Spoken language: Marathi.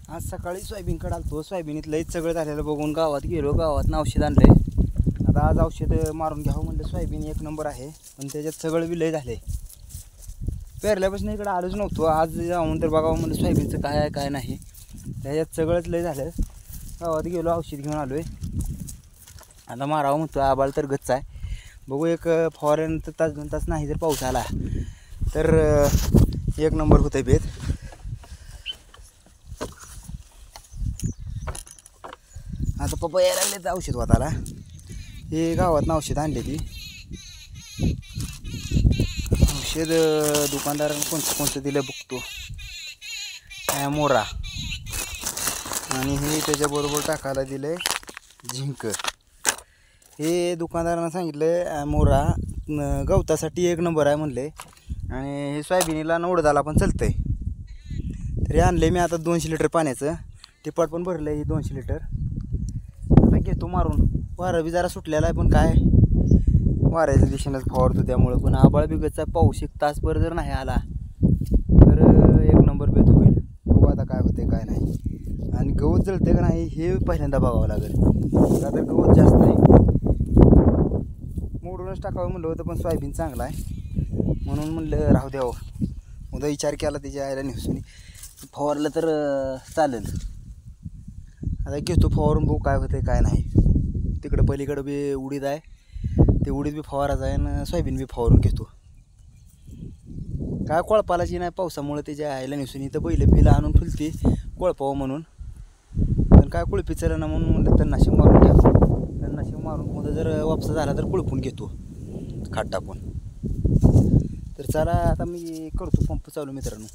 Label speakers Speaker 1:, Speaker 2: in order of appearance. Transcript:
Speaker 1: आज सकाळी सोयाबीनकडे आलतो. सोयाबीनीत लईच सगळं झालेलं बघून गावात गेलो. गावात औषध आणले. आता आज औषध मारून घ्यावं म्हणलं. सोयाबीन एक नंबर आहे, पण त्याच्यात सगळं बी लय झाले. पेरल्यापासून इकडे आलोच नव्हतो. आज जाऊन तर बघावं म्हणलं सोयाबीनचं काय आहे काय नाही. त्याच्यात सगळंच लय झालं. गावात गेलो, औषध घेऊन आलो आहे. आता मारावं म्हणतो. आबाळ तर गच्च आहे. बघू एक फवाऱ्यानंतर तास 2 तास नाही जर पाऊस आला तर एक नंबर होतं बेत. आता पप्पा यायला लागले तर औषध वाटायला. हे गावातनं औषध आणले ती औषध दुकानदारानं कोणतं दिलं बघतो. मोरा आणि हे त्याच्याबरोबर टाकायला दिलं झिंक. हे दुकानदारानं सांगितलं मोरा गवतासाठी एक नंबर आहे म्हणले. आणि हे सोयाबीनीला उडदाला पण चालतंय. तरी आणले मी आता 200 लिटर पाण्याचं टिपाट पण भरलं आहे. 200 लिटर आता घेतो मारून. वारं बी जरा सुटलेला आहे, पण काय वाऱ्याच्या दिशेनंच फवारतो. त्यामुळं पण आबाळ बिगतचा पाऊस 1 तासभर जर नाही आला तर एक नंबर बेत होईल. बघू आता काय होते काय नाही. आणि गवत जळते का नाही हे पहिल्यांदा बघावं लागेल. का तर गवत जास्त आहे. मोडूनच टाकावं म्हणलं होतं, पण सोयाबीन चांगला आहे म्हणून म्हणलं राहू द्यावं. उद्या विचार केला त्याच्या आयला निवसून फवारलं तर चालेल. आता घेतो फवारून, बघू काय होतं काय नाही. तिकडं पलीकडं बी उडीद आहे. ते उडीद बी फवारायचं आहे आणि सोयाबीन बी फवारून घेतो. काय कोळपालाची नाही पावसामुळे त्याच्या आयला निवसून इथं बैल आणून ठुलती कोळपावं म्हणून. पण काय कुळपी चलं ना म्हणून म्हणलं तणनाशक मारून घ्या. तणनाशक मारून उद्या जर वापसा झाला तर कुळपून घेतो खाट टाकून. तर चला आता मी करतो पंप चालू मित्रांनो.